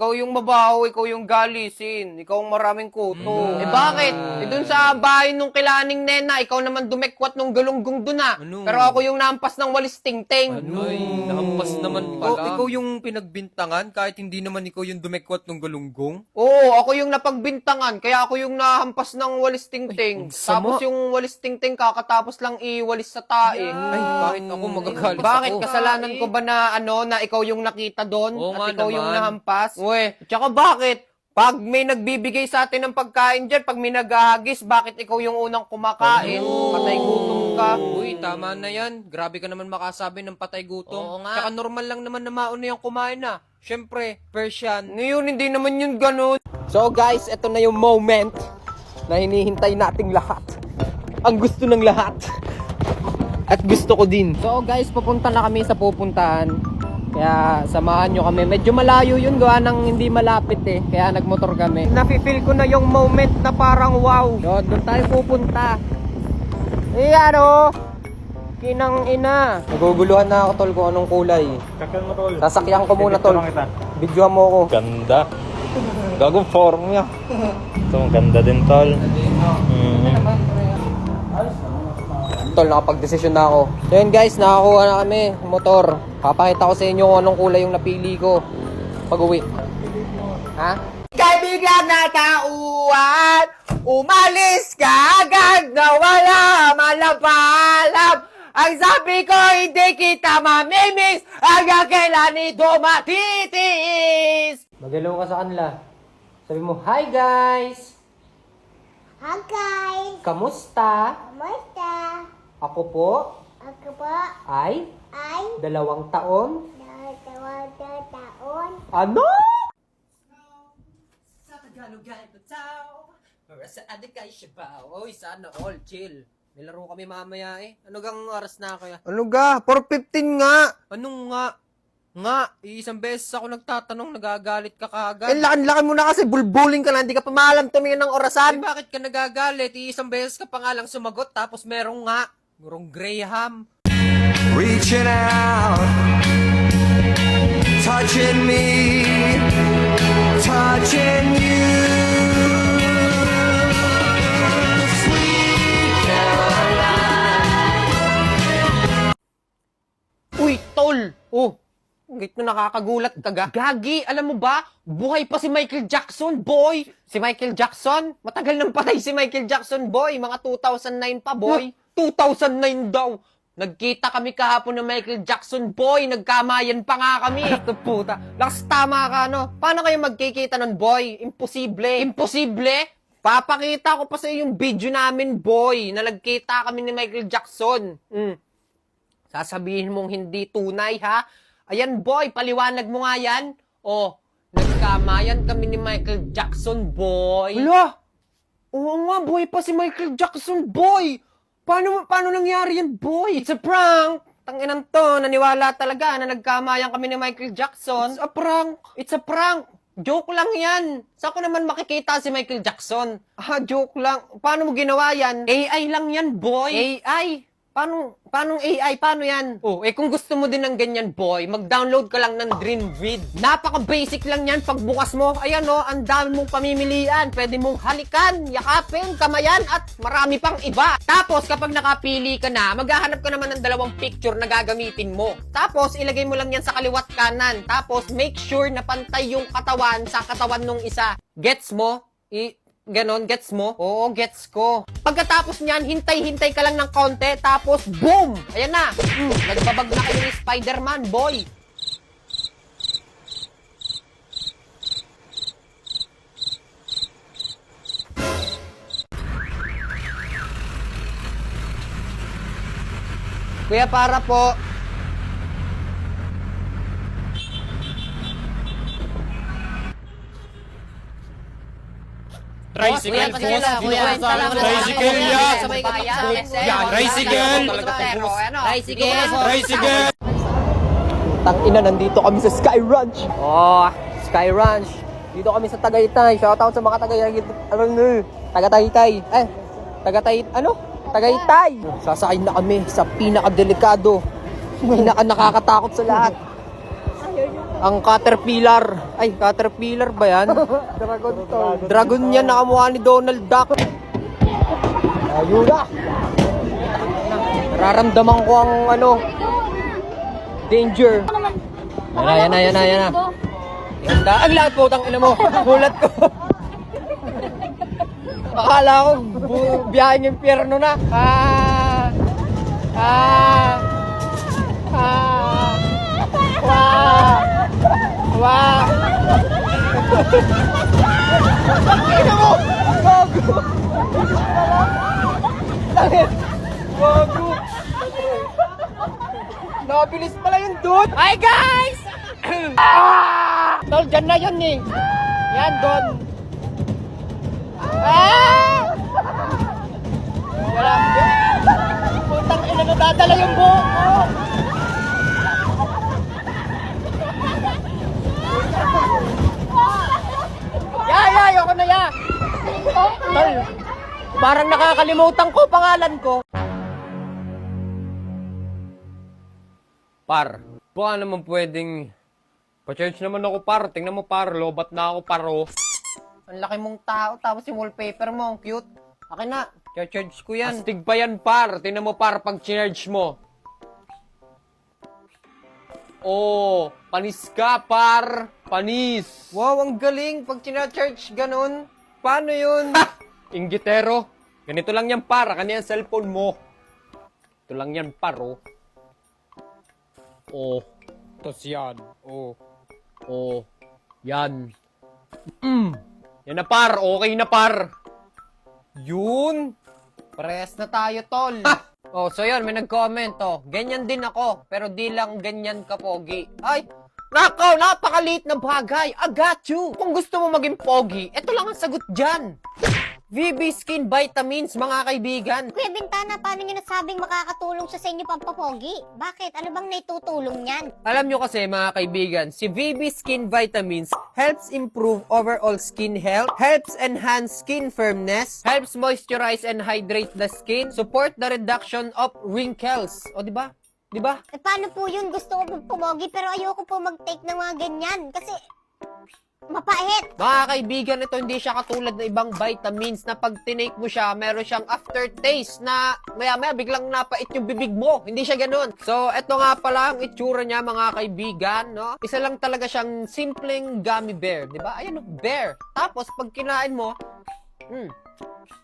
Ikaw yung mabaho, ikaw yung galisin, ikaw ang maraming kuto. Eh bakit? Eh dun sa bahay nung kilaning nena, ikaw naman dumekwat nung galunggong dun ah. Ano? Pero ako yung naampas ng walis ting-ting. Ay, nahampas naman Ikaw- pala. Ikaw yung pinagbintangan kahit hindi naman ikaw yung dumekwat ng galunggong? Oo, ako yung napagbintangan, kaya ako yung nahampas ng walis ting-ting. Ay, ang sama. Tapos yung walis ting-ting kakatapos lang iwalis sa tae. Ay, bakit ako magagalit Bakit? ako? Kasalanan ko ba na na ikaw yung nakita doon Oo at nga ikaw yung naman. nahampas? Uwe, tsaka bakit? Pag may nagbibigay sa atin ng pagkain dyan, pag may naghahagis, bakit ikaw yung unang kumakain? Patay gutom ka. Uy, tama na yan. Grabe ka naman makasabi ng patay gutom. Oo nga. Tsaka normal lang naman na mauna yung kumain na. Siyempre, Persian. Ngayon, hindi naman yun ganun. So guys, ito na yung moment na hinihintay nating lahat. Ang gusto ng lahat. At gusto ko din. So guys, papunta na kami sa pupuntahan. Kaya samahan nyo kami. Medyo malayo yun, gawa ng hindi malapit eh. Kaya nagmotor kami. Nafe-feel ko na yung moment na parang wow. So, doon tayo pupunta. Eh ano? Kinang ina. Naguguluhan na ako tol kung anong kulay. Kakal mo, tol. Sasakyan ko muna tol. Kita. Videoan mo ako. Ganda. Gagong form niya. Ito, ang ganda din, tol. Tol, nakapag-desisyon na ako. So yun guys, nakakuha na kami motor. Papakita ko sa inyo kung anong kulay yung napili ko pag uwi. Ha? Kaibigan na tauhan, umalis ka agad na wala malapalap. Ang sabi ko, hindi kita mamimiss hanggang kailan ito matitiis. Magalaw ka sa kanila. Sabi mo, hi guys! Hi guys! Kamusta? Kamusta? Ako po Ako po ay ay 2 taon. dalawang taon. Ano? Sa Tagalog ay pataw, para sa adik ay siyabaw. Oy, sana all chill. Nilaro kami mamaya eh. Ano gang oras na kaya? Ano ga? 4:15 nga. Anong nga? Nga, isang beses ako nagtatanong, nagagalit ka Eh, kaagad. lakan-lakan mo na kasi bulbuling ka na. Hindi ka pa maalam tumingin ng Ay, orasan. bakit ka nagagalit? Isang beses ka pa nga lang sumagot, tapos merong nga. Merong Graham. Reaching out, touching me, touching you. Sweet Caroline. Uy, tol! Oh, git na nakakagulat ka ga. Gagi, alam mo ba? Buhay pa si Michael Jackson, boy! Si Michael Jackson? Matagal nang patay si Michael Jackson, boy. Mga 2009 pa, boy. 2009 daw. Nagkita kami kahapon ng Michael Jackson, boy. Nagkamayan pa nga kami. Ito puta. Lakas tama ka, no? Paano kayo magkikita nun, boy? Imposible. Imposible? Papakita ko pa sa iyo yung video namin, boy, na nagkita kami ni Michael Jackson. Sasabihin mong hindi tunay, ha? Ayan, boy, paliwanag mo nga yan. Oh, nagkamayan kami ni Michael Jackson, boy. Hala! Oo nga, boy pa si Michael Jackson, boy! Paano nangyari yan, boy? It's a prank! Tanginan to, naniwala talaga na nagkamayan kami ni Michael Jackson. It's a prank! It's a prank! Joke lang yan. Saan ko naman makikita si Michael Jackson? Joke lang. Paano mo ginawa yan? AI lang yan, boy. AI? Paano AI? Paano yan? Oh, kung gusto mo din ng ganyan, boy, mag-download ka lang ng Dreamvid. Napaka-basic lang yan pagbukas mo. Ayan, oh, ang dami mong pamimilian. Pwede mong halikan, yakapin, kamayan, at marami pang iba. Tapos, kapag nakapili ka na, maghahanap ka naman ng 2 picture na gagamitin mo. Tapos, ilagay mo lang yan sa kaliwat kanan. Tapos, make sure na pantay yung katawan sa katawan nung isa. Gets mo? Ganon, gets mo? Oo, gets ko. Pagkatapos niyan, hintay-hintay ka lang ng konti, tapos boom! Ayan na! Nagbabag na kayo ni Spider-Man, boy! Kuya, para po. Tricycle, boss. Tricycle Tricycle! Tangina, nandito kami sa Sky Ranch. Oh, Sky Ranch. Dito kami sa Tagaytay. Shoutout sa mga Tagaytay. Tagaytay. Sasakay na kami sa pinaka-delikado, pinaka-nakakatakot sa lahat. Ang Caterpillar. Ay, Caterpillar ba yan? Dragon to. Dragon yan, nakamukha ni Donald Duck. Ayun na. Nararamdaman ko ang danger. Yan na. Ganda. Ang lahat po, tang ina mo. Gulat ko. Akala ko, biyaheng impyerno na. Wow! Ina mo! Gago! Gago! Nabilis pala yung dude! Hi guys! Tol, dyan na yun eh! Yan, doon! Wala! Putang ina, nadadala yung buhok ko! Ayoko na ya. Tol, parang nakakalimutan ko pangalan ko. Par, baka naman pwedeng pa-church naman ako par. Tingnan mo par, lobat na ako paro. Ang laki mong tao, tapos yung wallpaper mo, ang cute. Akin na, charge ko yan. Astig pa yan par, tingnan mo par pag charge mo. Oh, panis ka, par. Panis. Wow, ang galing. Pag china-charge ganun. Paano yun? Ha! Inggitero. Ganito lang yan, par. Kanya yung cellphone mo. Ito lang yan, par, oh. Oh. Tapos yan. Oh. Oh. Yan. Yan na, par. Okay na, par. Yun. Parehas na tayo, tol. Ha! Oh, so yun, may nag-comment, oh. Ganyan din ako, pero di lang ganyan ka pogi. Ay, nakaw, napakaliit na bagay. I got you. Kung gusto mo maging pogi, eto lang ang sagot dyan. VB Skin Vitamins, mga kaibigan. Kuya Bintana, paano nyo nasabing makakatulong siya sa inyo pampapogi? Bakit? Ano bang naitutulong niyan? Alam nyo kasi, mga kaibigan, si VB Skin Vitamins helps improve overall skin health, helps enhance skin firmness, helps moisturize and hydrate the skin, support the reduction of wrinkles. O, di ba? Di ba? Eh, paano po yun? Gusto ko po pumogi pero ayoko po mag-take ng mga ganyan. Kasi mapait. Mga kaibigan, ito hindi siya katulad ng ibang vitamins na pag tinake mo siya, meron siyang aftertaste na maya-maya biglang napait yung bibig mo. Hindi siya ganun. So, ito nga pala ang itsura niya, mga kaibigan, no? Isa lang talaga siyang simpleng gummy bear, di ba? Ayan, bear. Tapos, pag kinain mo,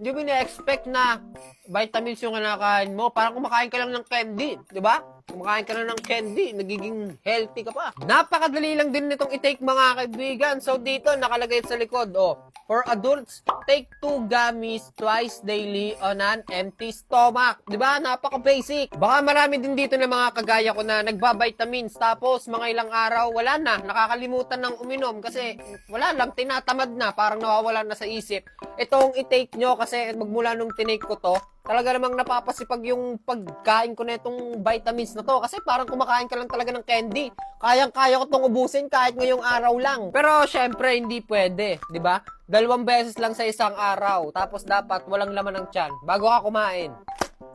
hindi mo na-expect na vitamins yung kinakain mo. Parang kumakain ka lang ng candy, di ba? Kumakain ka lang ng candy, nagiging healthy ka pa. Napakadali lang din nitong i-take, mga kaibigan. So dito, nakalagay sa likod, oh. For adults, take 2 gummies twice daily on an empty stomach. Di ba? Napaka-basic. Baka marami din dito na mga kagaya ko na nagba-vitamins. Tapos, mga ilang araw, wala na. Nakakalimutan ng uminom kasi wala lang, tinatamad na. Parang nawawala na sa isip. Itong i-take nyo kasi magmula nung tinake ko to, talaga namang napapasipag yung pagkain ko na itong vitamins na to. Kasi parang kumakain ka lang talaga ng candy. Kayang-kaya ko itong ubusin kahit ngayong araw lang. Pero syempre, hindi pwede. Di ba? 2 beses lang sa isang araw. Tapos dapat walang laman ng tiyan bago ka kumain.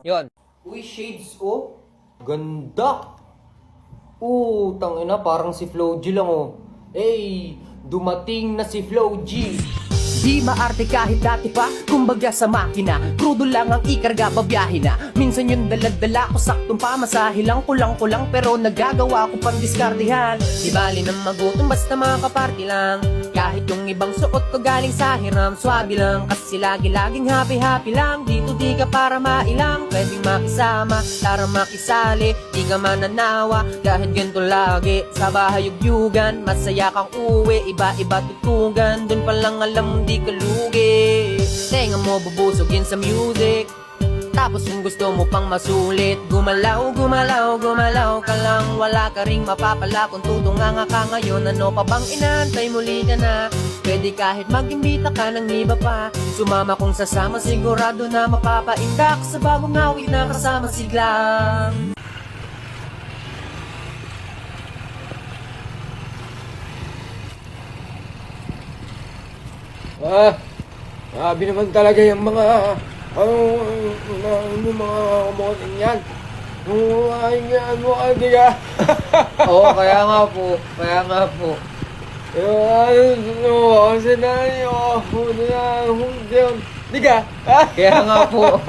Yon. Uy, shades, oh. Ganda. Tangina, parang si Flo G lang, oh. Hey, dumating na si Flo G. Di maarte kahit dati pa, kumbaga sa makina. Crudo lang ang ikarga, babiyahe na. Minsan yung daladala ko, saktong pamasahe lang. Kulang-kulang pero nagagawa ko pang diskardihan. Di bali nang magutom, basta makaparty lang. Kahit yung ibang suot ko galing sa hiram, swabe lang. Kasi lagi-laging happy-happy lang. Dito di ka para mailang, pwedeng makisama, tara makisali. Di ka mananawa, kahit ganito lagi. Sa bahay yugyugan, masaya kang uwi. Iba-iba tutugan, dun pa lang alam di ka lugi. Tenga mo bubusugin sa music. Tapos kung gusto mo pang masulit, gumalaw, gumalaw, gumalaw ka lang. Wala ka ring mapapala kung tutunganga ka ngayon. Ano pa bang inaantay, muli ka na. Pwede kahit mag-imbita ka ng iba pa. Sumama kung sasama, sigurado na mapapaindak sa bagong awit na kasama siglang. Sabi naman talaga yung mga mga kumoting yan. Humahingaan mo ka, di ka? Oo, kaya nga po. Kaya nga po. Yung ano mo, kasi na yung, di ka? Kaya nga po.